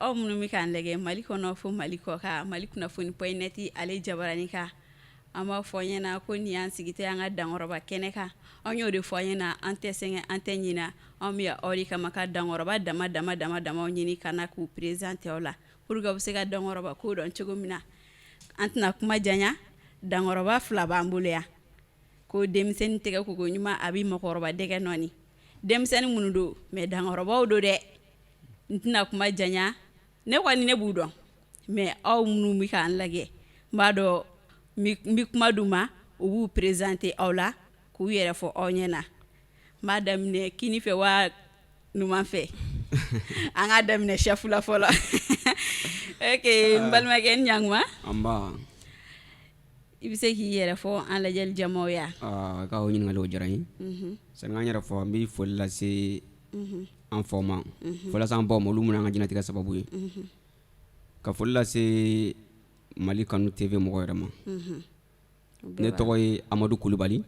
aw minnu bɛ k'an lajɛ Mali kɔnɔ fo Mali kɔ kan Malikunafoni.net ale jabarani kan an b'a fɔ ɲɛna ko nin y'an sigitɔ an ka Dankoroba Kènè kan an y'o de fɔ ɲɛna an tɛ sɛgɛn an tɛ ɲina an bɛ aw de kama ka Dankoroba dama ɲini ka na k'u présenter aw la pour que aw bɛ se ka Dankoroba ko dɔn cogo min na an tɛna kuma janya Dankoroba fila b'an bolo yan ko denmisɛnnin tɛgɛ ko ɲuman a bɛ mɔgɔkɔrɔba dɛgɛ nɔni denmisɛnnin minnu don mais Dankorobaw don dɛ n tɛna kuma janya ne kɔni ne b'u dɔn mais aw minnu bɛ k'an lajɛ n b'a dɔn n bɛ kuma d'u ma u b'u présenter aw la k'u yɛrɛ fɔ aw ɲɛna n b'a daminɛ kini fɛ wa numan fɛ an ka daminɛ chef la fɔlɔ ok n balimakɛ n ɲankuma i bɛ se k'i yɛrɛ fɔ an lajɛli jamaw ya ka o ɲininkali o diyara n ye sani an yɛrɛ fɔ n bɛ foli lase an faw ma foli lase an baw ma olu minnu an ka diɲɛlatigɛ sababu ye ka foli lase Mali kanu TV mɔgɔ yɛrɛ ma ne tɔgɔ ye Amadu Kulubali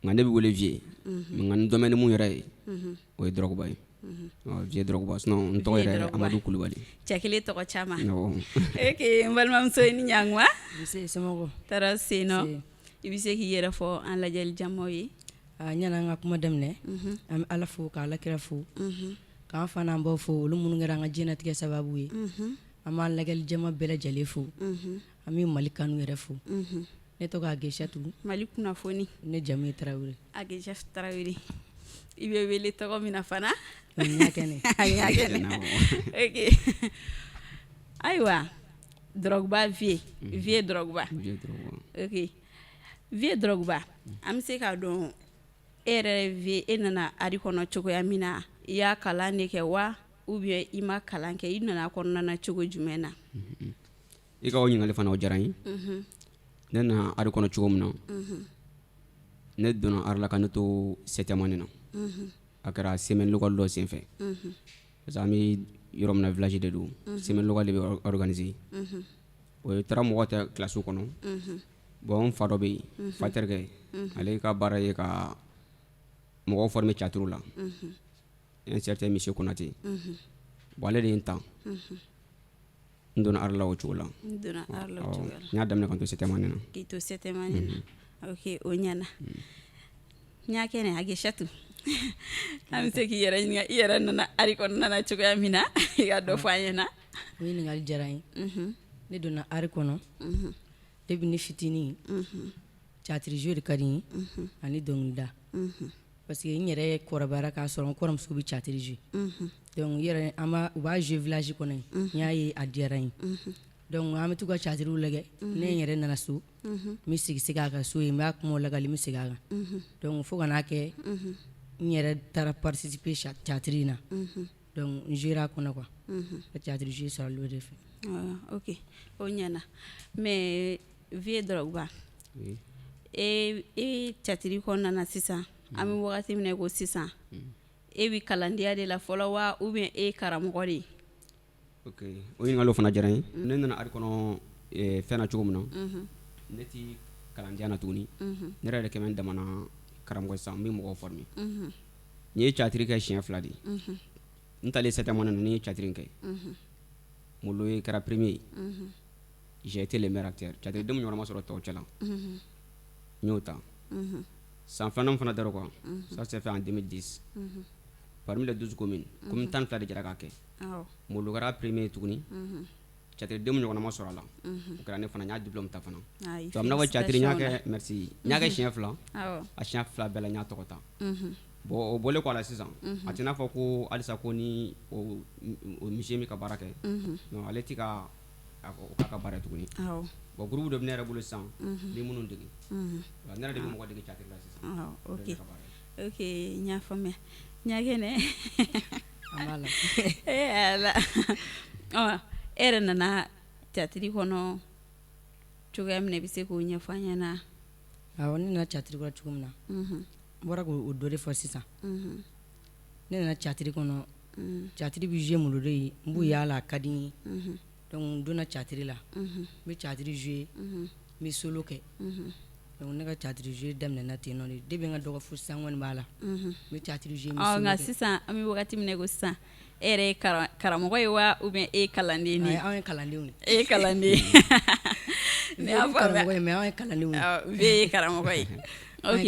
nka ne bɛ wele VIEUX nka n domaine mun yɛrɛ ye o ye Drogba ye VIEUX Drogba sinon n tɔgɔ yɛrɛ ye Amadu Kulubali cɛ kelen tɔgɔ caman ok n balimamuso i ni ɲankuma tɔɔrɔ se nɔ i bɛ se k'i yɛrɛ fɔ an lajɛli jamaw ye ɲana an ka kuma daminɛ an bɛ Ala fo ka Alakira fo k'an fa n'an baw fo olu minnu kɛra an ka diɲɛlatigɛ sababu ye an b'an lajɛli jama bɛɛ lajɛlen fo an bɛ Mali kanu yɛrɛ fo ne tɔgɔ AGUECHATOU Malikunafoni ne jamu ye Tarawele AGUECHATOU Tarawele i bɛ wele tɔgɔ min na fana Kɛnɛ ok ayiwa Drogba VIEUX Drogba ok VIEUX Drogba an bɛ se k'a dɔn e yɛrɛ VIEUX e nana ari kɔnɔ cogoya min na i y'a kalan de kɛ wa ou bien i ma kalan kɛ i nana kɔnɔna na cogo jumɛn na i ka o ɲininkali fana o diyara n ye ne nana ari kɔnɔ cogo min na ne donna ari la ka ne to 7e année na a kɛra semaine locale dɔ senfɛ parce que an bɛ yɔrɔ min na village de don semaine locale de bɛ organiser o ye taara mɔgɔ tɛ classe kɔnɔ bon n fa dɔ bɛ yen fa terikɛ ale ka baara ye ka mɔgɔw former cateau la un certain monsieur Konate bon ale de ye n ta n donna ari la o cogo la n y'a daminɛ ka to 7e année na k'i to 7e année na ok o ɲana n y'a kɛnɛ AGUECHATOU an bɛ se k'i yɛrɛ ɲininka i yɛrɛ nana ari kɔnɔna na cogoya min na i ka dɔ fɔ an ɲɛna o ɲininkali diyara n ye ne donna ari kɔnɔ depuis ne fitinin théâtre jouer de ka di n ye ani dɔnkilida parce que n yɛrɛ kɔrɔbayara k'a sɔrɔ n kɔrɔmuso bɛ théâtre jouer donc yɛrɛ u b'a jouer village kɔnɔ yen n y'a ye a diyara n ye donc an bɛ t'u ka théâtre lajɛ ne yɛrɛ nana so n bɛ segin a kan so yen n b'a kumaw lagali n bɛ segin a kan donc fo ka n'a kɛ n yɛrɛ taara participer théâtre in na donc n jouera a kɔnɔ quoi ka théâtre jouer sɔrɔ olu de fɛ ok o ɲana mais VIEUX Drogba e théâtre kɔnɔna na sisan an bɛ wagati min na ko sisan e bɛ kalandenya de la fɔlɔ wa ou bien e ye karamɔgɔ de ye ok o ɲininkali fana diyara n ye ne nana ari kɔnɔ fɛn na cogo min na ne tɛ kalandenya na tuguni ne yɛrɛ de kɛmɛ n damana karamɔgɔ sisan n bɛ mɔgɔw former n ye théâtre kɛ siɲɛ 2 de n talen 7e année na ne ye théâtre kɛ Molo ye kɛra premier j'ai été le meilleur acteur théâtre den ɲɔgɔn ma sɔrɔ tɔw cɛla n y'o ta san filanan fana dar'o kan ça s'est fait en 2010 parmi les 12 communes commune 12 de jɛra k'a kɛ Molo kɛra premier tuguni théâtre den ɲɔgɔn ma sɔrɔ a la o kɛra ne fana n y'a diplôme ta fana donc a bɛna fɔ théâtre n y'a kɛ merci n y'a kɛ siɲɛ 2 a siɲɛ 2 bɛɛ la n y'a tɔgɔ ta bon o bɔlen kɔ a la sisan a tɛ n'a fɔ ko halisa ko ni o monsieur min ka baara kɛ non ale tɛ ka k'a ka baara tuguni bon groupe dɔ bɛ ne yɛrɛ bolo sisan ni minnu dege ne yɛrɛ de bɛ mɔgɔ dege théâtre la sisan ok ok n y'a faamuya n y'a kɛnɛ ala e yɛrɛ nana théâtre kɔnɔ cogoya min na i bɛ se k'o ɲɛfɔ an ɲɛna awɔ ne nana théâtre kɔnɔ cogo min na n bɔra k'o dɔ de fɔ sisan ne nana théâtre kɔnɔ théâtre bɛ jouer Molo de ye n b'u yala a ka di n ye donc n donna théâtre la n bɛ théâtre jouer n bɛ solo kɛ ne ka théâtre jouer daminɛna ten nɔ de depuis n ka dɔgɔ fo sisan kɔni b'a la n bɛ théâtre jouer nka sisan an bɛ wagati min na ko sisan e yɛrɛ ye karamɔgɔ ye wa ou bien e ye kalanden de ye? anw ye kalandenw ye. E ye kalanden ye. Ne y'a fɔ karamɔgɔ ye mais anw ye kalandenw ye. Vie ye karamɔgɔ ye. Ok,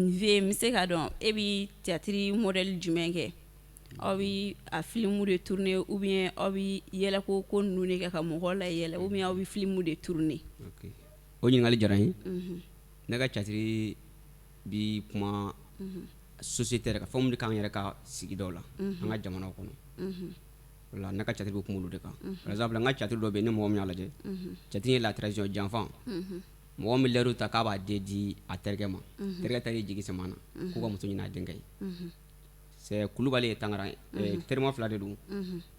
Vie n bɛ se k'a dɔn e bɛ théâtre modèle jumɛn kɛ? Aw bɛ a film de tourner ou bien aw bɛ yɛlɛko ko ninnu de kɛ ka mɔgɔw la yɛlɛ ou bien aw bɛ film de tourner? O ɲininkali diyara n ye. Ne ka théâtre bi kuma société ka fɛn min k'an yɛrɛ ka sigidaw la an ka jamanaw kɔnɔ. Voilà, ne ka théâtre bɛ kuma olu de kan. Par exemple n ka théâtre dɔ bɛ yen ni mɔgɔ min y'a lajɛ théâtre ye la trahison janfan. Mɔgɔ min lɛriw ta k'a b'a den di a terikɛ ma. Terikɛ taara jigi sɛmɛ na k'u ka muso ɲini a denkɛ ye. C'est Kulubali ye Tangara terima fila de don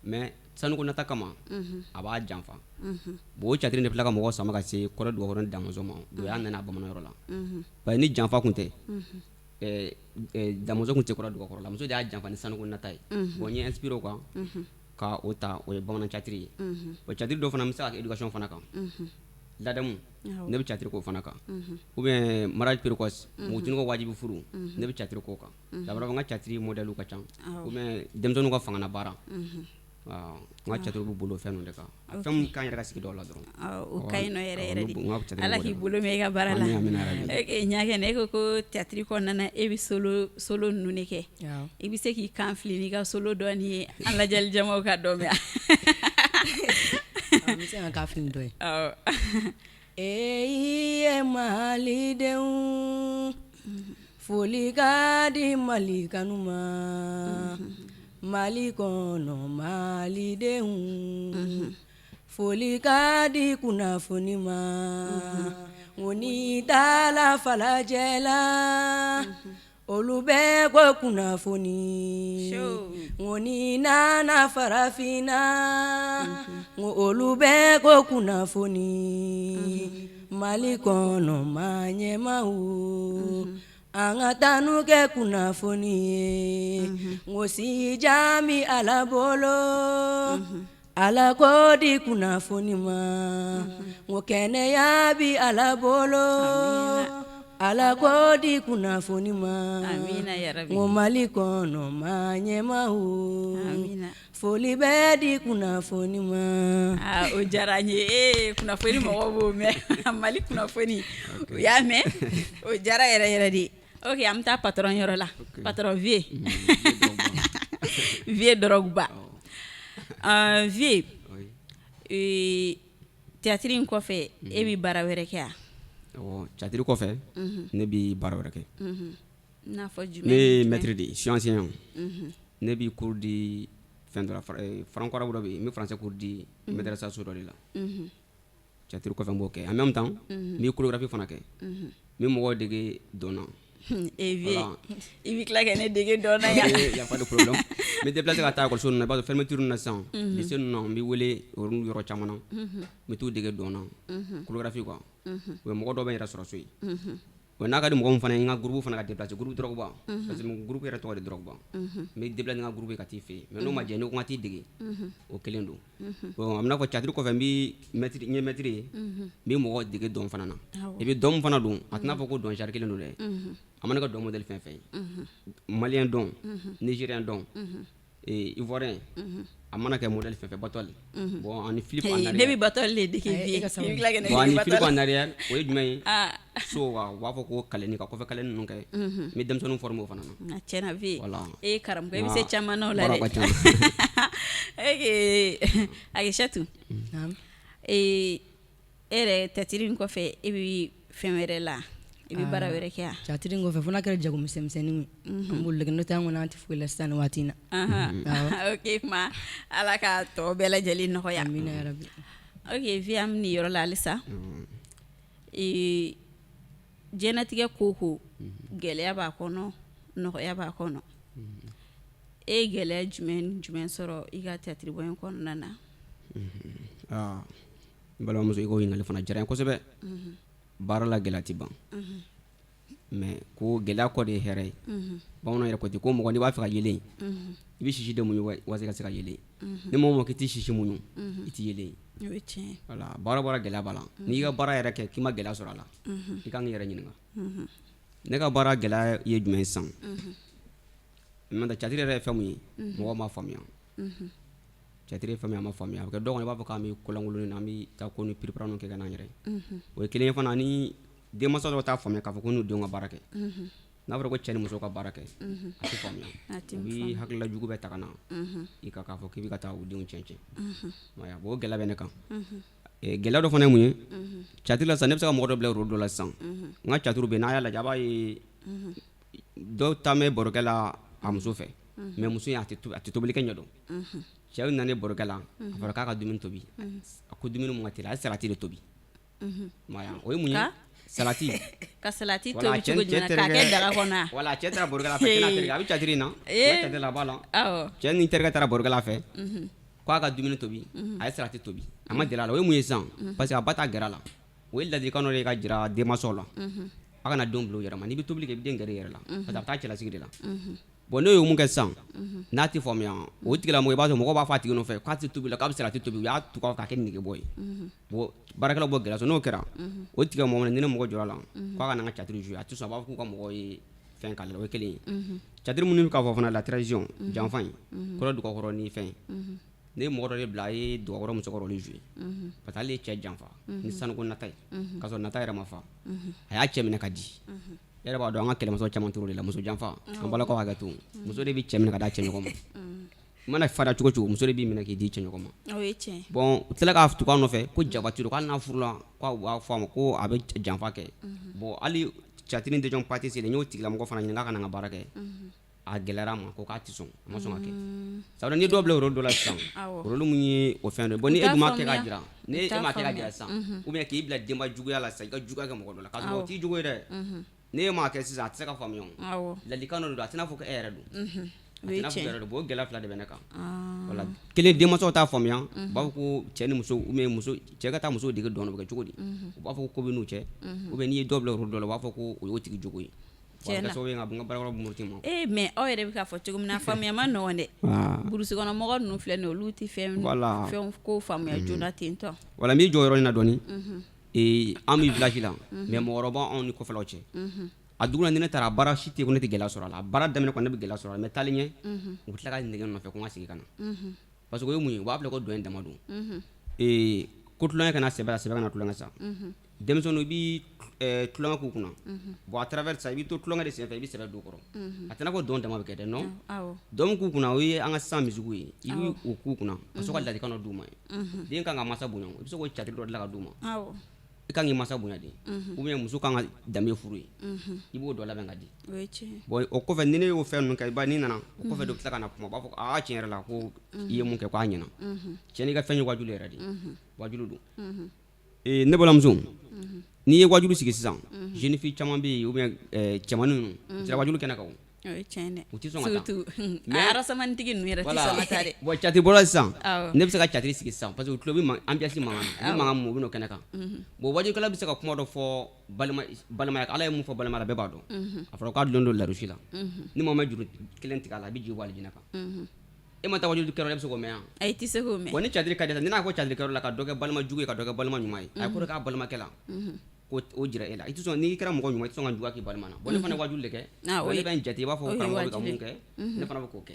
mais sanuko nata kama a b'a janfa. Bon o théâtre de fila ka mɔgɔ sama ka se kɔrɔ dugakɔrɔ Damɔzɔn ma don y'a nana bamananyɔrɔ la. Parce que ni janfa kun tɛ Damɔzɔn kun tɛ kɔrɔ dugakɔrɔ la muso de y'a janfa ni sanuko nata ye. Bon n ye inspiré o kan ka o ta o ye bamanan théâtre ye. Bon théâtre dɔ fana bɛ se ka kɛ éducation fana kan. Ladamu ne bɛ théâtre k'o fana kan ou bien mariage précoce mugutini ka wajibi furu ne bɛ théâtre k'o kan. D'abord n ka théâtre modèle ka ca ou bien denmisɛnninw ka fangana baara n ka théâtre bɛ bolo fɛn ninnu de kan fɛn min k'an yɛrɛ ka sigidaw la dɔrɔn. O ka ɲi nɔ yɛrɛ yɛrɛ de Ala k'i bolo mɛn i ka baara la. Ɲagɛnɛ e ko ko théâtre kɔnɔna na e bɛ solo ninnu de kɛ i bɛ se k'i kan fili n'i ka solo dɔɔnin ye an lajɛli jamaw ka dɔn mɛn. N bɛ se ka k'a fili dɔ ye. Ye malidenw foli ka di Mali kanu ma Mali kɔnɔ malidenw foli ka di kunnafoni ma o ni dala falajɛ la olu bɛ ko kunnafoni o ni nana farafinna olu bɛ ko kunnafoni Mali kɔnɔ maɲɛmaw an ka taa n'u kɛ kunnafoni ye ngo si jami Ala bolo Ala ko di kunnafoni ma ngo kɛnɛya bi Ala bolo Ala ko di kunnafoni ma ngo Mali kɔnɔ maɲɛmaw foli bɛ di kunnafoni ma. O diyara n ye kunnafoni mɔgɔw b'o mɛn Mali kunnafoni o y'a mɛn o diyara yɛrɛ yɛrɛ de. Ok an bɛ taa patron yɔrɔ la patron Vie Vie Drogba Vie théâtre in kɔfɛ e bɛ baara wɛrɛ kɛ wa? Théâtre kɔfɛ ne bɛ baara wɛrɛ kɛ. N'a fɔ jumɛn? Ne ye maître de ye, je suis enseignant. Ne bɛ cours di fɛn dɔ la farankɔrɔ dɔ bɛ yen n bɛ français cours di maîtresse so dɔ de la. Théâtre kɔfɛ n b'o kɛ en même temps n bɛ chorégraphie fana kɛ n bɛ mɔgɔw dege dɔn na. Vie i bɛ tila ka ne dege dɔn na yan. Y a pas de problème. N bɛ déplacer ka taa école so ninnu na i b'a sɔrɔ fermeture na sisan lycée ninnu na n bɛ wele olu yɔrɔ caman na n bɛ t'u dege dɔn na chorégraphie quoi. O ye mɔgɔ dɔw bɛ n yɛrɛ sɔrɔ so yen. Wa n'a ka di mɔgɔ min fana ye n ka groupe fana ka déplacer groupe Drogba parce que groupe yɛrɛ tɔgɔ de Drogba n bɛ déplacer n ka groupe ka t'i fɛ yen mais n'o ma jɛ ne ko n ka t'i dege o kelen don. Bon a bɛ n'a fɔ théâtre kɔfɛ n ye maître ye n bɛ mɔgɔ dege dɔn fana na et puis dɔn min fana don a tɛna fɔ ko dɔn genre kelen don dɛ a mana kɛ dɔn modèle fɛn fɛn ye malien dɔn nigérien dɔn ivoirien a mana kɛ modèle fɛn fɛn batole bon ani flip en arrière ne bɛ batole de dege Vie bon ani flip en arrière o ye jumɛn ye so wa u b'a fɔ ko kaleni ka kɔfɛ kaleni ninnu kɛ n bɛ denmisɛnninw former o fana na. Tiɲɛna Vie voilà e ye karamɔgɔ e bɛ se caman na o la dɛ. Aguechatou e yɛrɛ théâtre in kɔfɛ e bɛ fɛn wɛrɛ la i bɛ baara wɛrɛ kɛ wa? Théâtre in kɔfɛ fo n'a kɛra jago misɛnmisɛnninw ye an b'olu de kɛ n'o tɛ an kɔni an tɛ foyi la sisan nin waati in na. Ok kuma Ala ka tɔ bɛɛ lajɛlen nɔgɔya. Amina yarabi. Ok Vie an bɛ nin yɔrɔ la halisa diɲɛlatigɛ ko o ko gɛlɛya b'a kɔnɔ nɔgɔya b'a kɔnɔ e ye gɛlɛya jumɛn sɔrɔ i ka théâtre bɔ in kɔnɔna na? N balimamuso i k'o ɲininkali fana diyara n ye kosɛbɛ. Baara la gɛlɛya tɛ ban mais ko gɛlɛya kɔ de ye hɛrɛ ye bamananw yɛrɛ ko ten ko mɔgɔ n'i b'a fɛ ka yelen i bɛ sisi de mun ye waase ka se ka yelen ni mɔgɔ k'i tɛ sisi muɲu i tɛ yelen voilà baara gɛlɛya b'a la n'i ka baara yɛrɛ kɛ k'i ma gɛlɛya sɔrɔ a la i kan k'i yɛrɛ ɲininka ne ka baara gɛlɛya ye jumɛn ye sisan maintenant catiri yɛrɛ ye fɛn mun ye mɔgɔw m'a faamuya catiri ye fɛn min a ma faamuya a bɛ kɛ dɔw kɔnɔ i b'a fɔ k'an bɛ kolonkolon na an bɛ taa ko ni préparations kɛ ka n'an yɛrɛ o ye kelen ye fana ni denmansa dɔw t'a faamuya k'a fɔ ko n'u denw ka baara kɛ n'a fɔra ko cɛ ni muso ka baara kɛ a tɛ faamuya u bɛ hakilila jugu bɛɛ ta ka na i ka k'a fɔ k'i bɛ ka taa u denw cɛn o gɛlɛya bɛ ne kan gɛlɛya dɔ fana ye mun ye catiri la sisan ne bɛ se ka mɔgɔ dɔ bila rôle dɔ la sisan n ka catiriw bɛ yen n'a y'a lajɛ a b'a ye dɔw taa mɛ barokɛ la a muso fɛ mais muso in a tɛ tobilikɛ ɲɛdɔn cɛw nana barokɛ la a fɔra k'a ka dumuni tobi a ko dumuni mun ka teli a ye salati de tobi o ye mun ye salati ka salati tobi cogo jumɛn k'a kɛ daga kɔnɔ wala cɛ taara barokɛ la fɛ kɛnɛ terikɛ a bɛ catiri in na catiri la a b'a la cɛ ni terikɛ taara barokɛ la fɛ k'a ka dumuni tobi a ye salati tobi a ma deli a la o ye mun ye sisan parce que a ba t'a gɛrɛ a la o ye ladilikan dɔ de ka jira denmansaw la a kana denw bila u yɛrɛ ma n'i bɛ tobili kɛ i bɛ den gɛrɛ i yɛrɛ la parce que a bɛ taa cɛlasigi de la bon n'o ye mun kɛ sisan n'a tɛ faamuya o tigilamɔgɔ i b'a sɔrɔ mɔgɔw b'a fɔ a tigi nɔfɛ k'a tɛ tobi la k'a bɛ salati tobi u y'a tugu k'a kɛ negebɔ ye bon baarakɛlaw b'o gɛlɛya sɔrɔ n'o kɛra o tigilamɔgɔ ni ne mɔgɔ jɔra la k'a ka na n ka catiri jouer a tɛ sɔn a b'a fɔ k'u ka mɔgɔ ye fɛn k'ale la o ye kelen ye catiri minnu bɛ k'a fɔ fana la tradition janfa in kɔrɔ dugakɔrɔ ni fɛn ne ye mɔgɔ dɔ de bila a ye dugakɔrɔ musokɔrɔ de jouer parce que ale ye cɛ janfa ni sanuko nata ye k'a sɔrɔ nata yɛrɛ ma fa a y'a cɛ minɛ ka di yɛrɛ b'a dɔn an ka kɛlɛmasaw caman turu de la muso janfa an balakaw hakɛ to muso de bɛ cɛ minɛ ka d'a cɛ ɲɔgɔn ma i mana fara cogo cogo muso de b'i minɛ k'i di cɛ ɲɔgɔn ma bon u tilala k'a tugu a nɔfɛ ko jabati don k'ale n'a furula k'a b'a fɔ a ma ko a bɛ janfa kɛ bon hali catiri tɛ jɔn pati selen n y'o tigilamɔgɔ fana ɲininka k'a kana n ka baara kɛ a gɛlɛyara a ma ko k'a tɛ sɔn a ma sɔn ka kɛ sabula ni dɔw bila rôle dɔ la sisan rôle mun ye o fɛn dɔ ye bon ni e dun m'a kɛ ka jira ni e m'a kɛ ka jira sisan ou bien k'i bila denba juguya la sisan i ka juguya kɛ mɔgɔ dɔ la k'a sɔrɔ o t'i jugu ye dɛ ne m'a kɛ sisan a tɛ se ka faamuya o ladilikan dɔ don a tɛ n'a fɔ ko e yɛrɛ don a tɛ n'a fɔ e yɛrɛ don bon o gɛlɛya fila de bɛ ne kan voilà kelen denmansaw t'a faamuya u b'a fɔ ko cɛ ni muso ou bien muso cɛ ka taa muso dege dɔn o bɛ kɛ cogo di u b'a fɔ ko bɛ n'u cɛ ou bien n'i ye dɔ bila rôle dɔ la u b'a fɔ ko o y'o tigi jogo ye mais aw yɛrɛ bɛ k'a fɔ cogo min na faamuya ma nɔgɔn dɛ burusi kɔnɔ mɔgɔ ninnu filɛ nin olu tɛ fɛn ko faamuya joona ten tɔ voilà n b'i jɔ yɔrɔ in na dɔɔni an bɛ village la mais mɔgɔkɔrɔba anw ni kɔfɛlaw cɛ a dugu la ni ne taara baara si tɛ ko ne tɛ gɛlɛya sɔrɔ a la baara daminɛ kɔni ne bɛ gɛlɛya sɔrɔ a la mais taalen ɲɛ u bɛ tila ka nɛgɛ nɔfɛ ko n ka segin ka na parce que o ye mun ye u b'a bila ko dɔn in dama don ko tulonkɛ kana sɛbɛ sɛbɛ kana tulonkɛ sa denmisɛnninw i b'i tulonkɛ k'u kunna bon à travers ça i b'i to tulonkɛ de senfɛ i bɛ sɛbɛ don o kɔrɔ a tɛna ko dɔn dama bɛ kɛ dɛ non dɔn k'u kunna o ye an ka sisan misigiw ye i b'i o k'u kunna ka sɔrɔ ka ladilikan dɔ d'u ma den kan ka mansa bonya i bɛ se k'o catiri dɔ dilan ka d'u ma i kan k'i mansa bonya de ou bien muso kan ka danbe furu ye i b'o dɔ labɛn ka di bon o kɔfɛ ni ne y'o fɛn ninnu kɛ i b'a n'i nana o kɔfɛ dɔ bɛ tila ka na kuma u b'a fɔ aa tiɲɛ yɛrɛ la ko i ye mun kɛ k'a ɲɛna tiɲɛ n'i ka fɛn ye wajulu yɛrɛ de wajulu don ne balimamuso n'i ye wajulu sigi sisan jeune fille caman bɛ yen ou bien cɛmannin ninnu u sera wajulu kɛnɛ kan o ye tiɲɛ dɛ u tɛ sɔn ka taa mais arasamanitigi ninnu yɛrɛ tɛ sɔn ka taa dɛ bon catiri bɔra sisan ne bɛ se ka catiri sigi sisan parce que u tulo bɛ ambiance mankan na u bɛ mankan mun u bɛ n'o kɛnɛ kan bon wajukɛla bɛ se ka kuma dɔ fɔ balimaya ala ye mun fɔ balimaya la bɛɛ b'a dɔn a fɔra k'a dulon don larusi la ni maa ma juru kelen tigɛ a la a bɛ jigin bɔ alijinɛ kan e ma taa wajulu kɛyɔrɔ la i bɛ se k'o mɛn yan ayi tɛ se k'o mɛn bon ni catiri ka di ni n'a ko catiri kɛyɔrɔ la ka dɔ kɛ balima jugu ye ka dɔ kɛ balima ɲuman ye a ye ko dɔ k'a balimakɛ la o jira e la i tɛ sɔn n'i kɛra mɔgɔ ɲuman i tɛ sɔn ka juguya k'i balima na bon ne fana ye wajulu de kɛ ne bɛ n jate i b'a fɔ karamɔgɔ bɛ ka mun kɛ ne fana bɛ k'o kɛ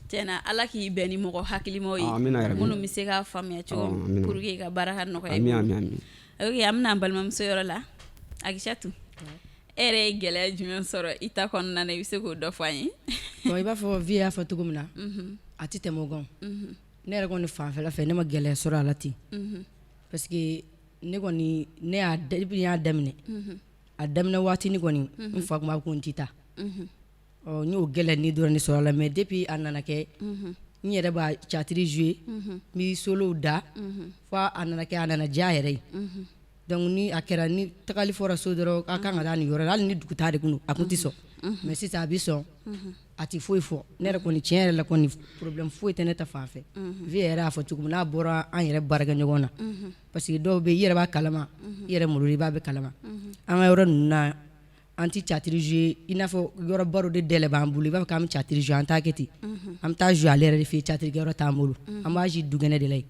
tiɲɛna ala k'i bɛn ni mɔgɔ hakilimaw ye minnu bɛ se k'a faamuya cogo min pour que ka baara ka nɔgɔya i bolo ok an bɛna an balimamuso yɔrɔ la Aguichatou e yɛrɛ ye gɛlɛya jumɛn sɔrɔ i ta kɔnɔna na i bɛ se k'o dɔ fɔ an ye bon i b'a fɔ vie y'a fɔ cogo min na a tɛ tɛmɛ o kan ne yɛrɛ kɔni fanfɛla fɛ ne ma gɛlɛya sɔrɔ a la ten parce que ne kɔni ne y'a daminɛ a daminɛ waati ni kɔni n fa tun b'a ko n tɛ taa n y'o gɛlɛya ni dɔrɔn de sɔrɔ a la mais depuis a nana kɛ n yɛrɛ b'a catiri jouer n bɛ solow da fo a nana kɛ a nana diya yɛrɛ ye donc ni a kɛra ni tagali fɔra so dɔrɔn a kan ka taa nin yɔrɔ la hali ni dugu taa de kun don a kun tɛ sɔn mais sisan a bɛ sɔn a tɛ foyi fɔ ne yɛrɛ kɔni tiɲɛ yɛrɛ la kɔni problème foyi tɛ ne ta fan fɛ vie yɛrɛ y'a fɔ cogo min n'a bɔra an yɛrɛ baarakɛ ɲɔgɔn na parce que dɔw bɛ i yɛrɛ b'a kalama i yɛrɛ malo i b'a bɛ kalama an ka yɔrɔ ninnu na anti chatiri jouer ina fo yoro baro de dele bambulu ba kam chatiri jouer anta keti am ta jouer alere de fi chatiri yoro tambulu am ba ji dugene de lay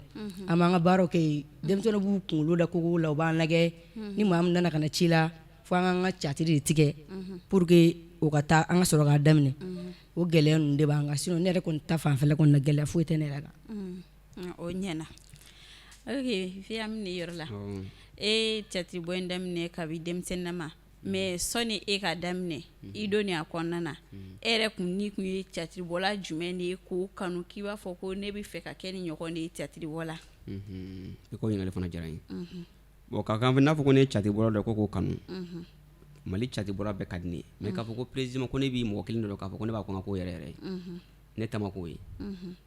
am nga baro ke dem to na bu kun da ko la ba nage ni mam nana kana chila fo nga chatiri tige pour que o kata anga soro ga damne o gele on de ba nga sino ne kon ta fan fele kon na gele fo tene raga o nyena okay fi am ni yorla chatiri boendam ne ka bi dem senama mais soni e ka damne I doni akonnana ere kun ni kun ye chatiri bola jumɛn de ko kanu ki ba fɔ ko ne bi fɛ ka kɛ ni ɲɔgɔn de chatiri bola ko ɲinale fana jara ye bon ka kan n'a fɔ ko ne chatiri bola dɔ ko kanu Mali chatiri bola bɛɛ ka di ne mais k'a fɔ ko président ko ne bi mɔgɔ kelen dɔ k'a fɔ ko ne b'a kɔn ka ko yɛrɛ ne tama ko ye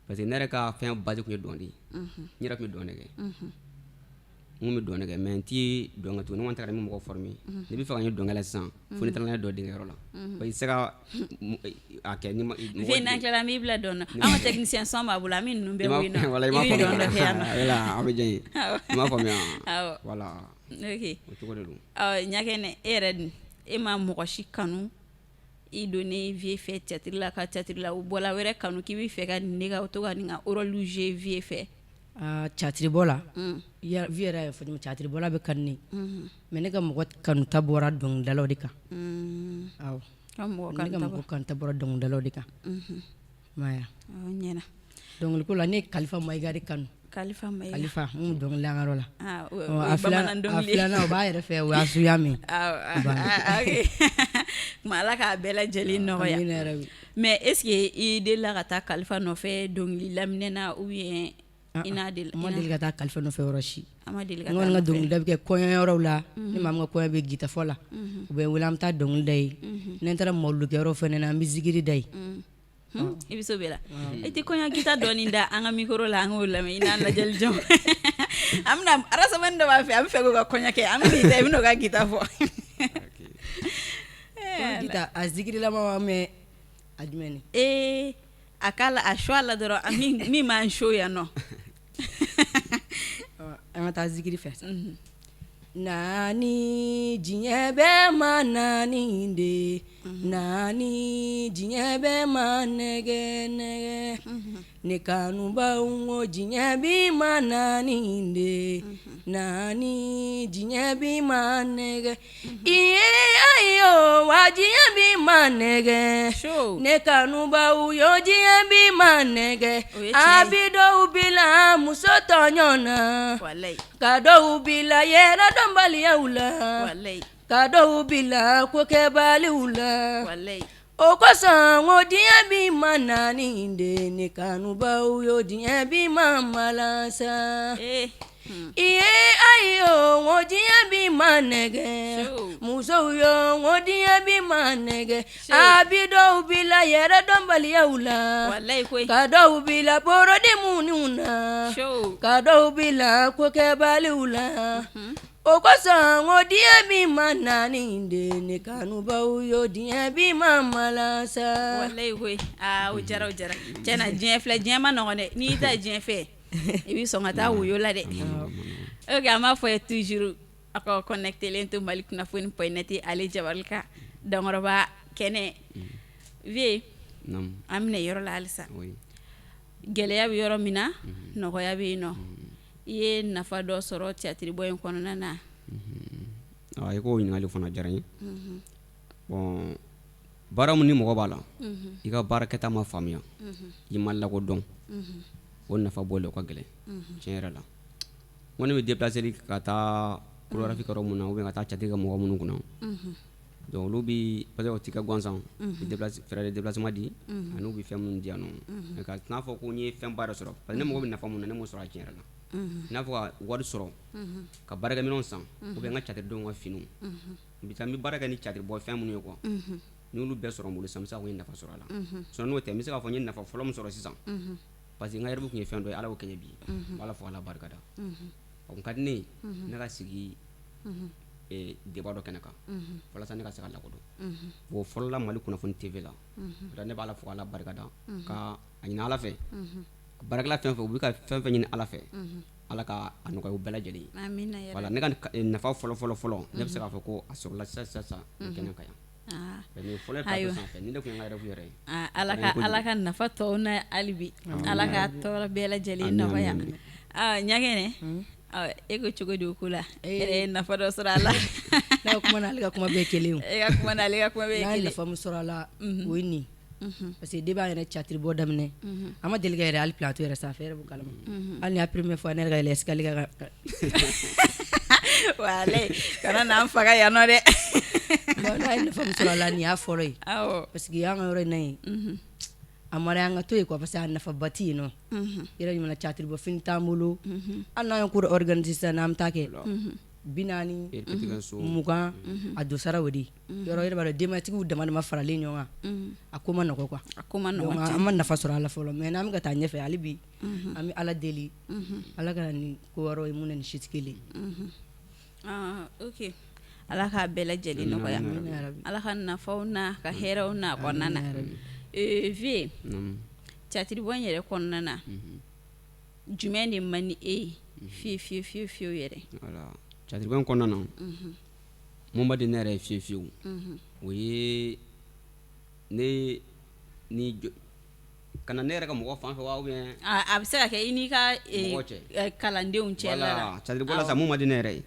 parce que ne yɛrɛ ka fɛn base kun ye dɔn de n yɛrɛ kun bɛ dɔn de kɛ mun bɛ dɔn ne kɛ mais n ti dɔn ka to ne kɔni tɛ ka min mɔgɔ former ne bɛ fɛ ka n ye dɔnkɛla sisan fo ne taara n'a ye dɔ denkɛyɔrɔ la parce que se ka a kɛ ni fe n'an tilala mi bila dɔn na an ka technicien son b'a bolo an bɛ ninnu bɛɛ wele nɔ i bɛ dɔn dɔ kɛ yan nɔ a bɛ diya n ye i m'a faamuya voilà ok o cogo de don ɲagɛnɛ e yɛrɛ dun e ma mɔgɔ si kanu I donné vie fɛ chatiri la ka chatiri la o bɔla wɛrɛ kanu k'i bɛ fɛ ka ne ka to ka nin ka rôle jouer vie fɛ chatiri bola ya viera fo chatiri bola be kanni mais ne ka mɔgɔ kanu ta bɔra dɔnkilidalaw de kan aw ne ka mɔgɔ kanu ta bɔra dɔnkilidalaw de kan maya ɲɛna dɔnkiliko la ne kalifa mayiga de kanu kalifa mayiga kalifa mun dɔnkilida an ka yɔrɔ la a filanan o b'a yɛrɛ fɛ o y'a suya min kuma Ala k'a bɛɛ lajɛlen nɔgɔya mais est ce que I delila ka taa kalifa nɔfɛ dɔnkili laminɛ na ou bien ina deli ma deli ka taa kalifa nɔfɛ yɔrɔ si ama deli ka taa nɔfɛ dɔnkilida bɛ kɛ kɔɲɔyɔrɔw la ni maa min ka kɔɲɔ bɛ gitafɔ la u bɛ wele an bɛ taa dɔnkilida ye ni n taara mawuludikɛyɔrɔ fɛnɛ na an bɛ zikiri da ye I bɛ so bɛɛ la e tɛ kɔɲɔ gita dɔɔni da an ka micro la an k'o lamɛn I n'a lajɛli jɔn an bɛna arasamani dɔ b'a fɛ an bɛ fɛ k'o ka kɔɲɔ kɛ an bɛ n'i ta i bɛn'o ka gita fɔ gita a zikirilama mɛ a jumɛn ni a k'a la a choix la dɔrɔn min m'an show yan nɔ an ka taa zikiri fɛ naani diɲɛ bɛɛ ma naani de naani diɲɛ bɛɛ ma nɛgɛ nɛgɛ ne kanubaw ko diɲɛ bi ma naani de naani diɲɛ bi ma nɛgɛ iye ayo wa diɲɛ bi ma nɛgɛ ne kanubaw yo diɲɛ bi ma nɛgɛ a bi dɔw bila muso tɔɲɔ na ka dɔw bila yɛrɛ dɔnbaliyaw la ka dɔw bila kokɛbaliw la o kosɔn ko diɲɛ bi ma naani de ne kanubaw yo diɲɛ bi ma malasa iye ayo ko diɲɛ bi ma nɛgɛ musow yo ko diɲɛ bi ma nɛgɛ a bi dɔw bila yɛrɛ dɔnbaliyaw la ka dɔw bila borodimuniw na ka dɔw bila kokɛbaliw la o kosɔn ko diɲɛ bi ma naani de ne kanubaw yo diɲɛ bi ma malasa walayi koyi o jara tiɲɛna diɲɛ filɛ diɲɛ ma nɔgɔn dɛ n'i ta diɲɛ fɛ I bɛ sɔn ka taa woyo la dɛ ok an b'a fɔ ye toujours a ka connectelen to Malikunafoni.net ale jabari kan Dankoroba Kènè vie an bɛna yɔrɔ la halisa gɛlɛya bɛ yɔrɔ min na nɔgɔya bɛ yen nɔ I ye nafa dɔ sɔrɔ chatiri bɔ in kɔnɔna na i ko ɲininkali fana diyara n ye bon baara mun ni mɔgɔ b'a la I ka baarakɛta ma faamuya I ma lakodɔn o nafa bɔlen o ka gɛlɛn tiɲɛ yɛrɛ la n kɔni bɛ déplacer ka taa chorégraphie kɛ yɔrɔ mun na ou bien ka taa chatiri kɛ mɔgɔ minnu kunna donc olu bi parce que o ti kɛ gansan frais de déplacement di ani u bi fɛn minnu di yan nɔ mais ka n'a fɔ ko n ye fɛn ba dɔ sɔrɔ parce que ne mago bɛ nafa mun na ne m'o sɔrɔ a tiɲɛ yɛrɛ la n'a fɔ ka wari sɔrɔ ka baarakɛminɛnw san ou bien n ka chatiridenw ka finiw n bɛ taa n bɛ baara kɛ ni chatiri bɔ fɛn minnu ye quoi ni olu bɛɛ sɔrɔ n bolo sisan n bɛ se k'a fɔ n ye nafa sɔrɔ a la sinon n'o tɛ n bɛ se k'a fɔ n ye nafa fɔlɔ min sɔrɔ sisan parce que n ka yɛrɛbu tun ye fɛn dɔ ye Ala y'o kɛ n ye bi n b'Ala fo k'Ala barikada o kun ka di ne ye ne ka sigi débat dɔ kɛnɛ kan walasa ne ka se ka lakodɔn bon fɔlɔ la Malikunafoni TV la ne b'Ala fo k'Ala barikada ka a ɲini Ala fɛ baarakɛla fɛn fɛn u bɛ ka fɛn fɛn ɲini Ala fɛ Ala ka a nɔgɔya u bɛɛ lajɛlen ye voilà ne ka nafa fɔlɔ ne bɛ se k'a fɔ ko a sɔrɔla sisan nin kɛnɛ kan yan ni fɔlɔ plateau sanfɛ ni ne kun yɛrɛ fu yɛrɛ ala ka nafa tɔw na alibi ala ka tɔɔrɔ bɛɛ lajɛlen nɔgɔya ɲagɛnɛ e ko cogo di o ko la e nafa dɔ sɔrɔ a la ne ka kuma n'ale ka kuma bɛɛ kelen e ka kuma n'ale ka kuma bɛɛ kelen n'a ye nafa min sɔrɔ a la o ye nin parce que depuis an yɛrɛ catiri bɔ daminɛ an ma deli ka yɛrɛ hali plateau yɛrɛ sanfɛ yɛrɛ b'o kalama hali ni y'a première fois ne yɛrɛ ka yɛlɛ escalier kan wale kana n'an faga yan nɔ dɛ n'a ye nafa min sɔrɔ a la nin y'a fɔlɔ ye parce que an ka yɔrɔ in na yen a mara an ka to yen quoi parce que a nafaba tɛ yen nɔ yɛrɛ ɲuman catiri bɔ fini t'an bolo hali n'an ye cours organiser sisan n'an bɛ taa kɛ 40 20 a dosara o de yɔrɔ yɛrɛ b'a dɔn denbayatigiw dama dama faralen ɲɔgɔn kan a ko ma nɔgɔ quoi an ma nafa sɔrɔ a la fɔlɔ mais n'an bɛ ka taa ɲɛfɛ hali bi an bɛ ala deli ala ka na ni ko wɛrɛw ye mun na ni si tɛ kelen ok ala k'a bɛɛ lajɛlen nɔgɔya ala ka nafaw n'a ka hɛrɛw n'a kɔnɔna na vie catiribɔ in yɛrɛ kɔnɔna na jumɛn de man ni e ye fiyewu yɛrɛ catiribɔ in kɔnɔna na mun ba di ne yɛrɛ ye fiyewu o ye ne ni kana ne yɛrɛ ka mɔgɔ fan fɛ wa ou bien a bɛ se ka kɛ i n'i ka kalandenw cɛ la catiribɔ la sa mun ma di ne yɛrɛ ye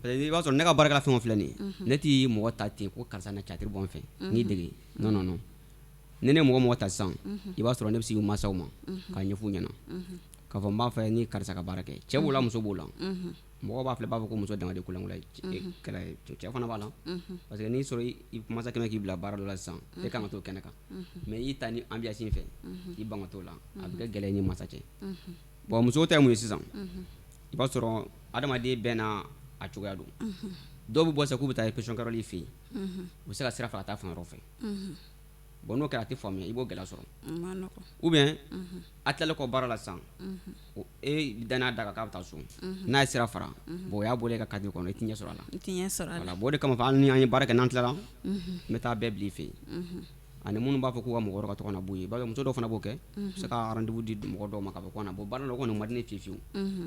parce que i b'a sɔrɔ ne ka baarakɛla fɛn o filɛ nin ye ne tɛ mɔgɔ ta ten ko karisa na catiribɔ n fɛ n'i dege non ni ne mɔgɔ ta sisan i b'a sɔrɔ ne bɛ sigi mansaw ma k'a ɲɛf'u ɲɛna k'a fɔ n b'a fɛ ni karisa ka baara kɛ cɛ b'o la muso b'o la mɔgɔ b'a filɛ b'a fɔ ko muso danga de kulankola cɛ fana b'a la parce que n'i sɔrɔ i mansa kɛmɛ k'i bila baara dɔ la sisan e kan ka t'o kɛnɛ kan mais i ta ni ambiance in fɛ i ban ka t'o la a bɛ kɛ gɛlɛya ni mansa cɛ bon musow ta ye mun ye sisan i b'a sɔrɔ adamaden bɛɛ n'a a cogoya don dɔw bɛ bɔ sisan k'u bɛ taa répétition kɛyɔrɔ fɛ yen u bɛ se ka sira fɛ ka taa fan wɛrɛw fɛ bon n'o kɛra a tɛ faamuya i b'o gɛlɛya sɔrɔ ou bien a tilalen kɔ baara la sisan e danaya da kan k'a bɛ taa so n'a ye sira fara bon o y'a bɔlen ka cadre kɔnɔ i tɛ ɲɛ sɔrɔ a la voilà bon o de kama hali ni an ye baara kɛ n'an tilala n bɛ taa bɛɛ bila i fɛ yen ani minnu b'a fɔ k'u ka mɔgɔ wɛrɛ ka tɔgɔ na b'u ye parce que muso dɔw fana b'o kɛ se ka rendez-vous di mɔgɔ dɔw ma k'a fɔ ko na bon baara la kɔni ma di ne fiyewu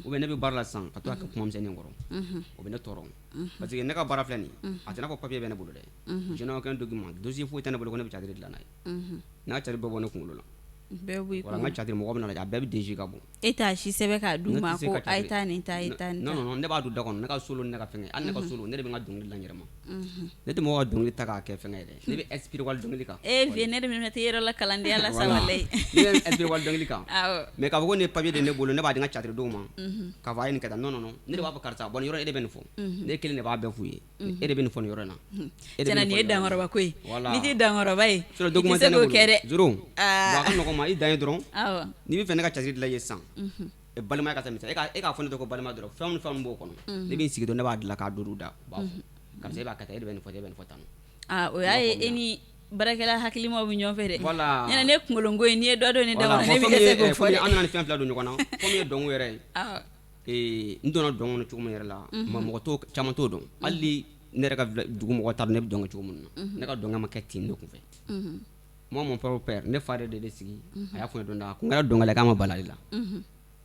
ou bien ne bɛ baara la sisan ka to ka kɛ kuma misɛnnin kɔrɔ o bɛ ne tɔɔrɔ parce que ne ka baara filɛ nin a tɛ n'a fɔ papier bɛ ne bolo dɛ je n'ai aucun document dossier foyi tɛ ne bolo ko ne bɛ cadre dilan n'a ye n'a cadre bɛɛ bɔ ne kunkolo la voilà n ka cadre mɔgɔ bɛ na lajɛ a bɛɛ bɛ DG ka bɔ e t'a si sɛbɛn k'a d'u ma ko a ye taa nin ta non ne b'a don da kɔnɔ ne ka solo ne ka fɛngɛ hali ne ka solo ne de bɛ n ka dɔnkili la n yɛrɛ ma ne tɛ mɔgɔ ka dɔnkili ta k'a kɛ fɛngɛ yɛrɛ ne bɛ esprit wali dɔnkili kan vie ne de bɛ taa yɔrɔ la kalandenya la sa walayi ne bɛ esprit wali dɔnkili kan mais k'a fɔ ko ne papier de ne bolo ne b'a di n ka cadre dɔw ma k'a fɔ a ye nin kɛ tan non ne de b'a fɔ karisa bon nin yɔrɔ e de bɛ nin fɔ ne kelen de b'a bɛɛ f'u ye e de bɛ nin fɔ nin yɔrɔ in na tiɲɛna nin ye dankɔrɔba ko ye n'i tɛ dankɔrɔba ye i tɛ se k'o kɛ dɛ zoro bon a ka nɔgɔn ma i dan ye dɔrɔn n'i bɛ fɛ ne ka cadre dilan i ye sisan balimaya ka tɛmɛ sisan e k'a fɔ ne tɛ ko balimaya dɔrɔn fɛn ni fɛn b'o kɔnɔ ne bɛ n sigi dɔrɔn ne b'a dilan k'a don da u b'a fɔ karisa e b'a kɛ tan e de bɛ nin fɔ e bɛ nin fɔ tan o y'a ye e ni baarakɛla hakilimaw bɛ ɲɔgɔn fɛ dɛ ɲɛna ne kunkolonko ye n'i ye dɔ dɔn ne da ne bɛ kɛ se k'o fɔ dɛ an nana ni fɛn fila don ɲɔgɔn na komi ye dɔnko yɛrɛ ye n donna dɔn kɔnɔ cogo min yɛrɛ la mɔgɔ caman t'o dɔn hali ne yɛrɛ ka dugu mɔgɔ t'a dɔn ne bɛ dɔn kɛ cogo min na ne ka dɔnkɛ ma kɛ ten ne kun fɛ moi mon propre père ne fa de sigi a y'a fɔ ne don da ko n kɛra dɔnkɛla k'a ma bala ale la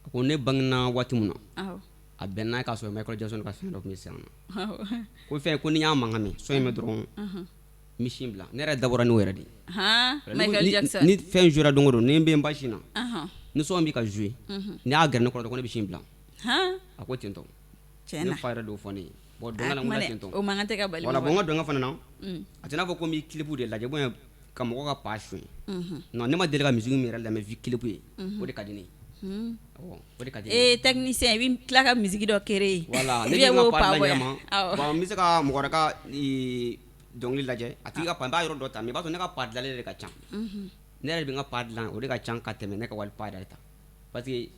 a ko ne bangena waati min na a bɛnna k'a sɔrɔ Michael Jackson ka fɛn dɔ tun bɛ sisan nɔ ko fɛn ko ni y'a mankan mɛn so in mɛn dɔrɔn n bɛ sin bila ne yɛrɛ dabɔra n'o yɛrɛ de Michael Jackson ni fɛn jouera don o don ni n bɛ n ba sin na ni sɔn bɛ ka jouer ni y'a gɛrɛ ne kɔrɔ ko ne bɛ sin bila a ko ten tɔ ne fa yɛrɛ d'o fɔ ne ye bon dɔnkɛla n ko ten tɔ o mankan tɛ ka bali voilà bon n ka dɔnkɛ fana na a tɛ n'a fɔ ko n bɛ clip de lajɛ bon ka mɔgɔ ka pa suɲɛ non ne ma deli ka musique min yɛrɛ lamɛn vi clip ye o de ka di ne ye o de ka di ne ye technicien i bɛ tila ka musique dɔ créer voilà ne bɛ n ka pa dilan yɛrɛ ma bon n bɛ se ka mɔgɔ wɛrɛ ka dɔnkili lajɛ a tigi ka pa n b'a yɔrɔ dɔ ta mais i b'a sɔrɔ ne ka pa dilanlen de ka ca ne yɛrɛ bɛ n ka pa dilan o de ka ca ka tɛmɛ ne ka wali pa yɛrɛ ta parce que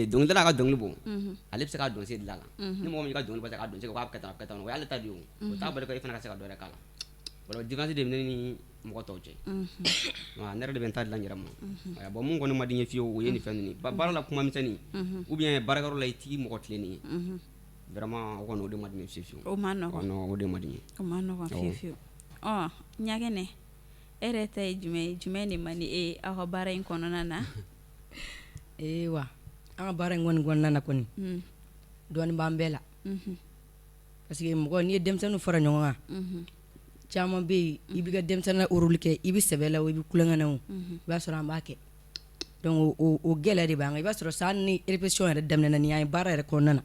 dɔnkilidala ka dɔnkili bɔ ale bɛ se ka dɔnse dilan la ni mɔgɔ min ka dɔnkili bɛ se ka dɔnse k'a bɛ kɛ tan a bɛ kɛ tan o y'ale ta de ye o t'a bali ko e fana ka se ka dɔ wɛrɛ k'a la voilà différence de bɛ ne ni mɔgɔ tɔw cɛ ne yɛrɛ de bɛ n ta dilan n yɛrɛ ma bon mun kɔni ma di n ye fiyewu o ye nin fɛn ninnu baara la kuma misɛnnin ou bien baarakɛyɔrɔ la i t'i mɔgɔ tilennen ye vraiment o kɔni o de ma di n ye fiyewu o ma nɔgɔn o de ma di n ye o ma nɔgɔn fiyewu ɲagɛnɛ e yɛrɛ ta ye jumɛn de man di e ye aw ka baara in kɔnɔna na wa an ka baara in kɔni kɔnɔna na kɔni dɔɔnin b'an bɛɛ la parce que mɔgɔ n'i ye denmisɛnninw fara ɲɔgɔn kan caman bɛ yen i b'i ka denmisɛnninya rôle kɛ i bɛ sɛbɛ la o i bɛ kulonkɛ na o i b'a sɔrɔ an b'a kɛ donc o gɛlɛya de b'an kan i b'a sɔrɔ sa ni répétition yɛrɛ daminɛna ni an ye baara yɛrɛ kɔnɔna na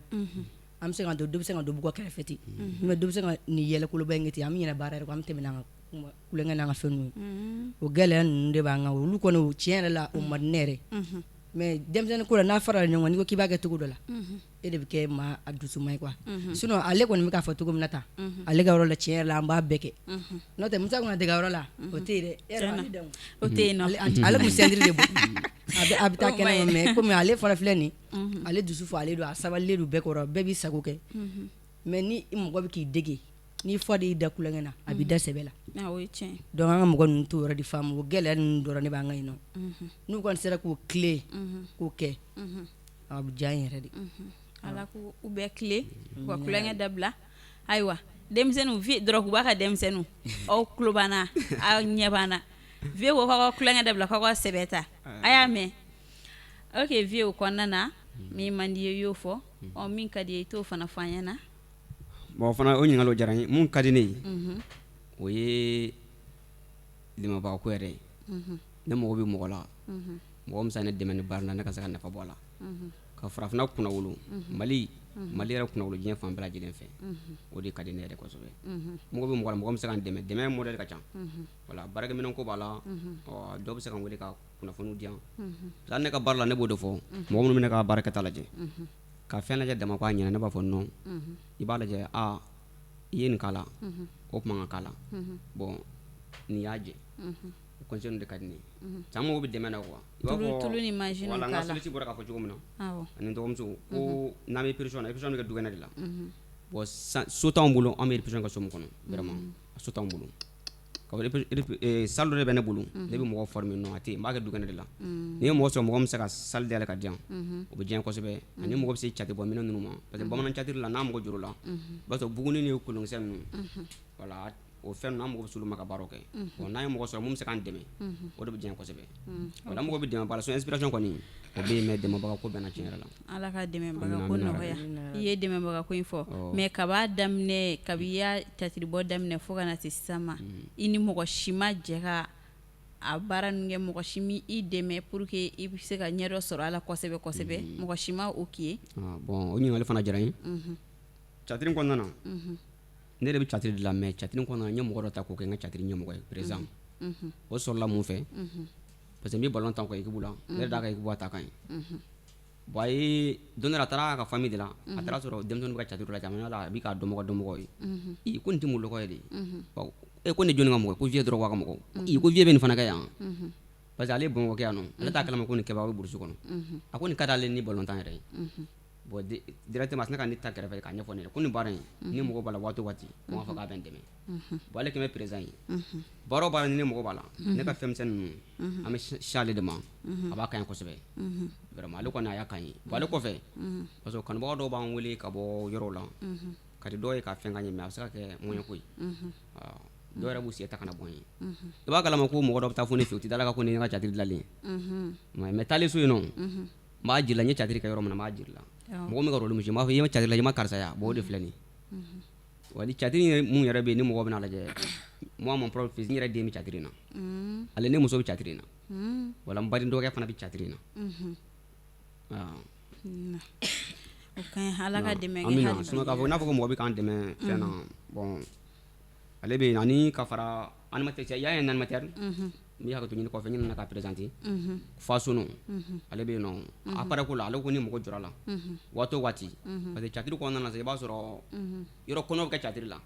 an bɛ se ka dɔ bɛ se ka dɔ bɔ kɛrɛfɛ ten mais dɔ bɛ se ka nin yɛlɛkoloba in kɛ ten an bɛ ɲinɛ baara yɛrɛ kɔ an bɛ tɛmɛ n'an ka kulonkɛ n'an ka fɛn ninnu o gɛlɛya ninnu de b'an kan olu kɔni o tiɲɛ yɛrɛ la o man di ne yɛrɛ mais denmisɛnnin ko la n'a fara ɲɔgɔn n'i ko k'i b'a kɛ cogo dɔ la e de bɛ kɛ maa a dusuma ye quoi sinon ale kɔni bɛ k'a fɔ cogo min na tan ale ka yɔrɔ la tiɲɛ yɛrɛ la an b'a bɛɛ kɛ n'o tɛ Musa kunna dege yɔrɔ la o tɛ yen dɛ e yɛrɛ ale dɛmɛ o tɛ yen nɔ ale kun sɛndiri de bɔ a bɛ taa kɛnɛ ma mais komi ale fana filɛ nin ale dusu fɔ ale don a sabalilen don bɛɛ kɔrɔ bɛɛ b'i sago kɛ mais ni mɔgɔ bɛ k'i dege n'i fɔ de y'i da kulonkɛ na a b'i da sɛbɛ la o ye tiɲɛ donc an ka mɔgɔ ninnu t'o yɔrɔ de faamu o gɛlɛya ninnu dɔrɔn de b'an kan yen nɔ n'u kɔni sera k'o tile k'o kɛ a bɛ diya n yɛrɛ de ala ko u bɛɛ tile u ka kulonkɛ dabila ayiwa denmisɛnninw VIEUX DROGBA ka denmisɛnninw aw tulo banna aw ɲɛ banna VIEUX ko k'aw ka kulonkɛ dabila k'aw ka sɛbɛ ta a y'a mɛn ok VIEUX kɔnɔna na min man di ye y'o fɔ min ka di ye i t'o fana fɔ an ɲɛna bon fana o ɲininkali diyara n ye mun ka di ne ye o ye dɛmɛbaga ko yɛrɛ ye ne mago bɛ mɔgɔ la mɔgɔ min bɛ se ka ne dɛmɛ ni baara la ne ka se ka nafa bɔ a la ka farafinna kunnawolo Mali yɛrɛ kunnawolo diɲɛ fan bɛɛ lajɛlen fɛ o de ka di ne yɛrɛ kosɛbɛ mɔgɔ bɛ mɔgɔ la mɔgɔ min bɛ se ka n dɛmɛ modèle ka ca voilà baarakɛminɛn ko b'a la dɔw bɛ se ka n wele ka kunnafoniw di yan parce que ne ka baara la ne b'o de fɔ mɔgɔ minnu bɛ ne ka baara kɛta lajɛ ka fɛn lajɛ dama k'a ɲɛna ne b'a fɔ non i b'a lajɛ i ye nin k'a la o kuma ka k'a la bon nin y'a jɛ o conseil de ka di ne ye caman mɔgɔw bɛ dɛmɛ na quoi i b'a fɔ tulu ni mansin voilà n ka solisi bɔra k'a fɔ cogo min na ani n dɔgɔmuso ko n'an bɛ pétition na pétition bɛ kɛ du kɛnɛ de la bon so t'anw bolo an bɛ pétition kɛ so min kɔnɔ vraiment so t'anw bolo salle dɔ de bɛ ne bolo ne bɛ mɔgɔw former non a tɛ yen n b'a kɛ du kɛnɛ de la n'i ye mɔgɔ sɔrɔ mɔgɔ min bɛ se ka salle dayɛlɛ ka di yan o bɛ diya n ye kosɛbɛ ani mɔgɔ bɛ se cati bɔ minɛn ninnu ma parce que bamanan catiri la n'a mɔgɔ jɔr'o la i b'a sɔrɔ buguni ni kolonkisɛ ninnu voilà o fɛn ninnu an mɔgɔ bɛ s'olu ma ka baaraw kɛ bon n'an ye mɔgɔ sɔrɔ mun bɛ se k'an dɛmɛ o de bɛ diya n ye kosɛbɛ voilà mɔgɔ bɛ dɛmɛ baara la inspiration kɔni o bɛ yen mais dɛmɛbaga ko bɛɛ na tiɲɛ yɛrɛ la ala ka dɛmɛbaga ko nɔgɔya i ye dɛmɛbaga ko in fɔ mais kab'a daminɛ kabi i y'a catiribɔ daminɛ fo ka na se sisan ma i ni mɔgɔ si ma jɛ ka a baara ninnu kɛ mɔgɔ si mi i dɛmɛ pour que i bɛ se ka ɲɛ dɔ sɔrɔ a la kosɛbɛ kosɛbɛ mɔgɔ si ma o k'i ye bon o ɲininkali fana diyara n ye catiri kɔnɔna na ne de bɛ catiri de la mais catiri kɔnɔna na n ye mɔgɔ dɔ ta k'o kɛ n ka catiri ɲɛmɔgɔ ye président o sɔrɔla mun fɛ parce que n bɛ ballon tan ka équipe la ne yɛrɛ d'a ka équipe ta kan ye bon a ye don dɔ la a taara a ka famille de la a taara sɔrɔ denmisɛnninw bɛ ka catiri la caman la a bɛ k'a dɔnmɔgɔ ye ko nin tɛ molokɔ ye de ko nin jɔnni ka mɔgɔ ko VIEUX DROGBA ka mɔgɔ ko VIEUX bɛ nin fana kɛ yan parce que ale ye Bamakɔ kɛ yan nɔ ale t'a kalama ko nin kɛbaa bɛ burusi kɔnɔ a ko nin ka d'ale ni ballon tan yɛrɛ ye bon directement a sinna ka ne ta kɛrɛfɛ k'a ɲɛfɔ ne ye ko nin baara in ni mɔgɔ b'a la waati o waati ko n k'a fɔ k'a bɛ n dɛmɛ bon ale kɛmɛ président ye baara o baara ni ne mɔgɔ b'a la ne ka fɛnmisɛn ninnu an bɛ sin ale de ma a b'a ka ɲi kosɛbɛ vraiment ale kɔni a y'a ka ɲi bon ale kɔfɛ parce que kanubaga dɔw b'an wele ka bɔ yɔrɔw la ka di dɔw ye ka fɛn ka ɲɛ mais a bɛ se ka kɛ moyen ko ye dɔw yɛrɛ b'u sen ta kana bɔ n ye i b'a kalama ko mɔgɔ dɔ bɛ taa fɔ ne fɛ u tɛ dala ka ko ne ye n ka catiri dilanlen mais taalen so yen nɔ n b'a jira n ye catiri kɛ yɔrɔ min na n b'a jira mɔgɔ min ka rôle monsieur n b'a fɔ i ye catiri la i ma karisa ya bon o de filɛ nin ye wa ni catiri mun yɛrɛ bɛ yen ni mɔgɔ bɛna lajɛ moi mon propre fils n yɛrɛ den bɛ catiri in na ale ne muso bɛ catiri in na wala n baden dɔgɔkɛ fana bɛ catiri in na o ka ɲi ala ka dɛmɛ kɛ amina sinon k'a fɔ n'a fɔ ko mɔgɔ bɛ k'an dɛmɛ fɛn na bon ale bɛ yen ani ka fara animateur il y a un animateur min y'a to ɲini kɔfɛ ɲinina ka présenter fasono ale bɛ yen nɔ appareil ko la ale ko ni mɔgɔ jɔra la waati o waati parce que catiri kɔnɔna na i b'a sɔrɔ yɔrɔ kɔnɔ bɛ kɛ catiri la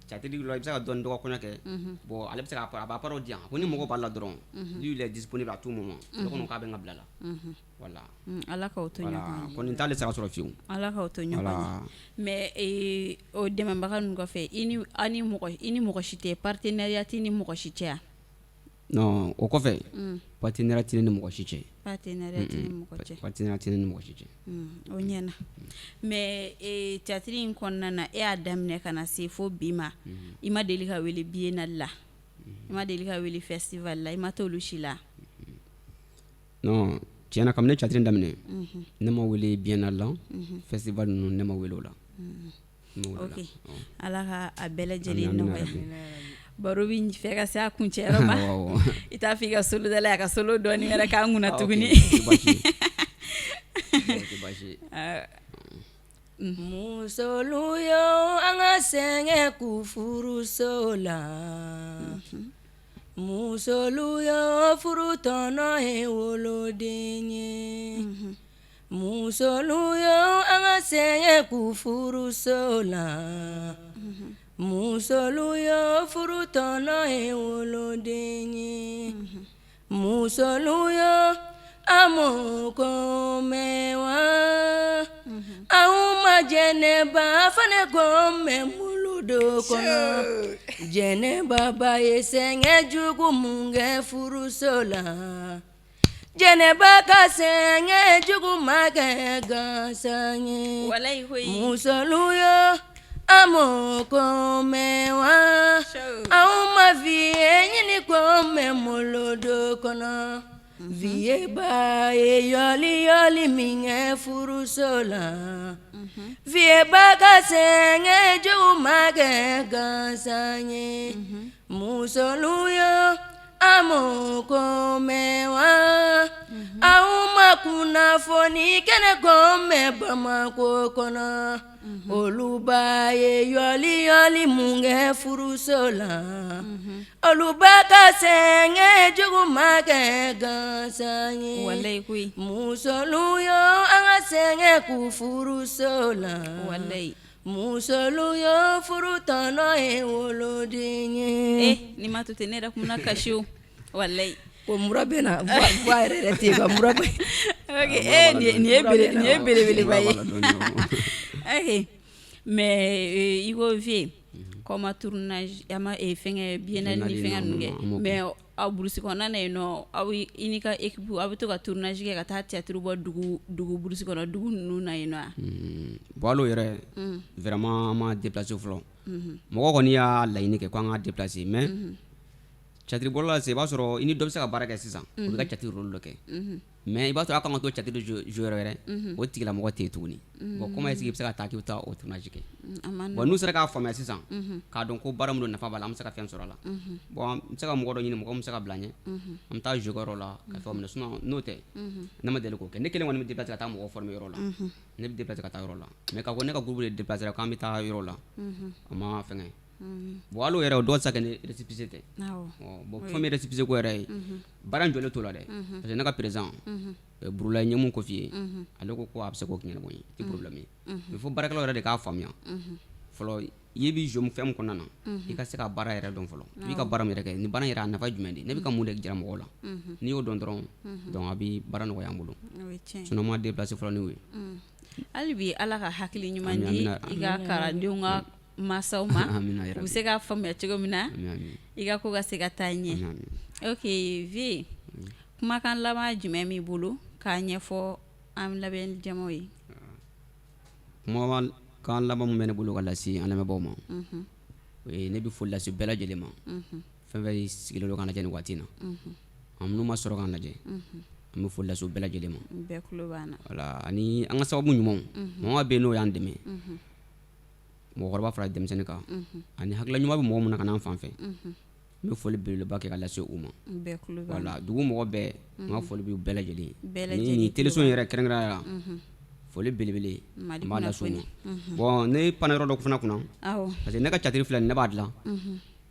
catiri la i bɛ se ka dɔɔni dɔgɔ kɔɲɔ kɛ bon ale bɛ se ka a b'a appareil di yan ko ni mɔgɔ b'a la dɔrɔn lui il est disponible à tout moment ale kɔni k'a bɛ n ka bila la voilà ala k'aw to ɲɔgɔn ye kɔni t'ale se ka sɔrɔ fiyewu ala k'aw to ɲɔgɔn ye mais o dɛmɛbaga ninnu kɔfɛ i ni mɔgɔ si tɛ partenariat t'i ni mɔgɔ si cɛ non o kɔfɛ partenariat tɛ ne ni mɔgɔ si cɛ partenariat t'i ni mɔgɔ cɛ partenariat tɛ ne ni mɔgɔ si cɛ o ɲɛna mais catiri in kɔnɔna na e y'a daminɛ ka na se fo bi ma i ma deli ka wele biennale la i ma deli ka wele festival la i ma t'olu si la non tiɲɛna kabini ne catiri in daminɛ ne ma wele biennale la festival ninnu ne ma wele o la ok ala ka a bɛɛ lajɛlen nɔgɔya baro bi fɛ ka se a kuncɛyɔrɔ ma i t'a fɔ i ka solo dala a ka solo dɔɔni wɛrɛ k'an kunna tuguni musolu yo an ka sɛgɛn k'u furuso la musolu yo furu tɔnɔ ye woloden ye musolu yo an ka sɛgɛn k'u furuso la musolu yo furu tɔnɔ ye woloden ye musolu yo amo kome wa auma jeneba fane kome muludo kono jeneba ba yesenge jugu munge furusola jeneba ka senge jugu mage gasanye musolu yo amo kome wa auma vie nyini kome muludo kono vie ba e yoli yoli minge furusola vie ba ka senge jumage gasanye musolu yo amo kome wa Malikunafoni kene gome Bamako kono Oluba ye yoli yoli munge furusola Oluba ka senge juguma ke gansanye Wallahi kui Musolu yo anga senge ku furusola Wallahi Musolu yo furutano e wolodinye ni matute ne da kuma kashu wallahi ko murabena va rete ba murabe okay ni ebele baye okay mais igo vie comme tournage ama e fenga bienal ni fenga nuge mais a burusi kona na no awi inika equipe awi to ka tournage ke ka ta théâtre bo dugu burusi kona dugu nuna ino bolo yere vraiment ma déplacer flo mo ko ni ya layini ke ko nga déplacer mais chatri bola se ba soro ini do se ka baraka sisan o ka chatri rolo ke mais iba to akanga to chatri joueur yere o tigila mo te tuni bo comment est-ce que se ka ta ki ta o tournage ke bon nous sera ka fama sisan ka don ko baram do nafa bala am se ka fen soro la bon se ka mo do nyini mo se ka blanye am ta joueur la ka fo mo no note na ma dele ko ke ne kelen woni me déplacer ka ta mo former yoro la ne be déplacer ka ta yoro la mais ka ko ne ka groupe de déplacer ka mi ta yoro la ama fenga bo alo yere do sa ke récépissé bon premier récépissé ko yere baran jole to la de parce que naka présent brula nyemu ko fi aloko ko abse ko knyana boy ti problème il faut baraka la de ka famia folo yebi jom fem ko nana i ka se ka bara yere don folo bi ka bara yere ke ni bana yere na fa jumendi ne bi ka munde jara mo la ni yo don don donc abi bara no yambulo sono ma déplacer folo ni wi albi ala ka hakili nyumandi iga kara diunga masaw ma u se ka faamuya cogo min na i ka ko ka se ka taa ɲɛ ok vie kumakan laban jumɛn b'i bolo k'a ɲɛfɔ an labɛn jamaw ye kumakan laban min bɛ ne bolo ka lase an lamɛnbaaw ma ne bɛ foli lase bɛɛ lajɛlen ma fɛn fɛn sigilen don k'an lajɛ nin waati in na an minnu ma sɔrɔ k'an lajɛ an bɛ foli lase bɛɛ lajɛlen ma bɛɛ tulo b'an na voilà ani an ka sababu ɲumanw mɔgɔ bɛ yen n'o y'an dɛmɛ mɔgɔkɔrɔba fara denmisɛnnin kan ani hakilila ɲuman bɛ mɔgɔ min na ka n'an fan fɛ n bɛ foli belebeleba kɛ ka lase u ma voilà dugu mɔgɔ bɛɛ n ka foli b'u bɛɛ lajɛlen ni nin téléson yɛrɛ kɛrɛnkɛrɛnnenya la foli belebele n b'a lase u ma bon ne panna yɔrɔ dɔ fana kunna parce que ne ka catiri filɛ nin ne b'a dilan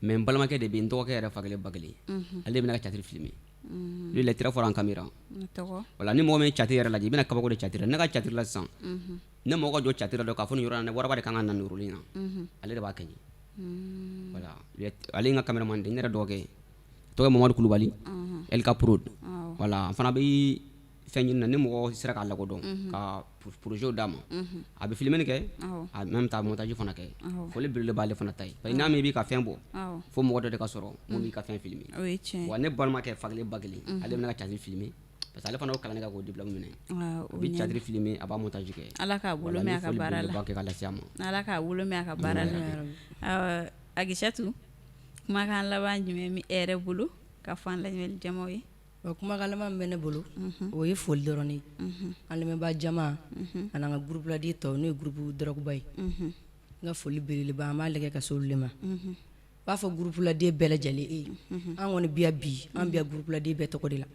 mais n balimakɛ de bɛ yen n dɔgɔkɛ yɛrɛ fa kelen ba kelen ale de bɛ ne ka catiri filmer lui il est très fort en caméra voilà ni mɔgɔ min catiri yɛrɛ lajɛ i bɛna kabako de catiri ne ka catiri la sisan ne mɔgɔ ka jɔ catira dɔ k'a fɔ nin yɔrɔ la waraba de kan ka na nin yɔrɔ in na ale de b'a kɛ voilà ale ye n ka cameraman de n yɛrɛ dɔgɔkɛ tɔgɔ ye Mamadu Kulubali El Caprod voilà an fana bɛ fɛn ɲini na ni mɔgɔ sera k'a lakodɔn ka projet d'a ma a bɛ filmer kɛ a même temps montage fana kɛ foli belebele b'ale fana ta ye parce que n'a min b'i ka fɛn bɔ fo mɔgɔ dɔ de ka sɔrɔ mun b'i ka fɛn filmer wa ne balimakɛ fa kelen ba kelen ale bɛ ne ka catiri filmer parce que ale fana kalan ne ka ko diplôme minɛ bi cadre filmer a b'a montage kɛ ala k'a bolo mɛn a ka baara la ala k'a bolo mɛn a ka baara la Aguechatu kumakan laban jumɛn mi yɛrɛ bolo ka fɔ an lamɛnni jamaw ye kumakan laban bɛ ne bolo o ye foli dɔrɔn ye an lamɛnbaa jama ani an ka groupe ladi tɔw n'o ye groupe DROGBA ye n ka foli belebeleba an b'a lajɛ ka se olu de ma b'a fɔ groupe la den bɛɛ lajɛlen an kɔni biya bi an biya groupe la den bɛɛ tɔgɔ de la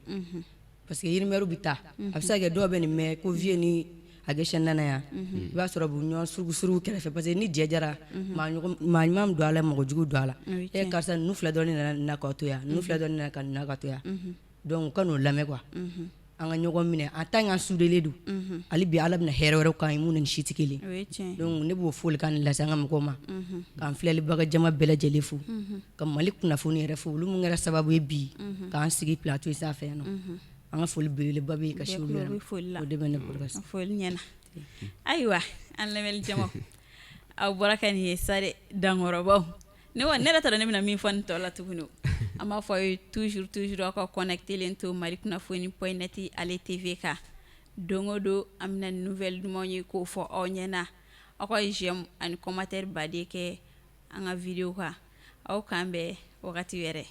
parce que yirimɛru bi taa a bɛ se ka kɛ dɔw bɛ nin mɛn ko vie ni AGUECHATOU nana yan i b'a sɔrɔ bu ɲɔgɔn surugu kɛrɛfɛ parce que ni jɛ jara maa ɲuman don a la mɔgɔ jugu don a la karisa ninnu filɛ dɔrɔn nana na ka to yan ninnu filɛ dɔrɔn nana ka na ka to yan donc ka n'o lamɛn quoi an ka ɲɔgɔn minɛ en tant qu'an soudelen don hali bi ala bɛna hɛrɛ wɛrɛw k'an ye mun ni si tɛ kelen donc ne b'o folikan de lase an ka mɔgɔw ma k'an filɛlibaga jama bɛɛ lajɛlen fo ka Mali kunnafoni yɛrɛ fo olu mun kɛra sababu ye bi k'an sigi plateau sanfɛ yan nɔ an ka foli belebeleba bɛ ka si olu yɛrɛ o de bɛ ne bolo ka foli ɲɛna ayiwa an lamɛnni jama aw bɔra ka nin ye sa dɛ dankɔrɔbaw ne yɛrɛ t'a dɔn ne bɛna min fɔ nin tɔ la tuguni an b'a fɔ aw ye toujours aw ka connecté len to malikunafoni.net ale TV kan don o don an bɛna nouvelle dumanw ye k'o fɔ aw ɲɛna aw ka j'aime ani commentaire baden kɛ an ka vidéo kan aw k'an bɛn wagati wɛrɛ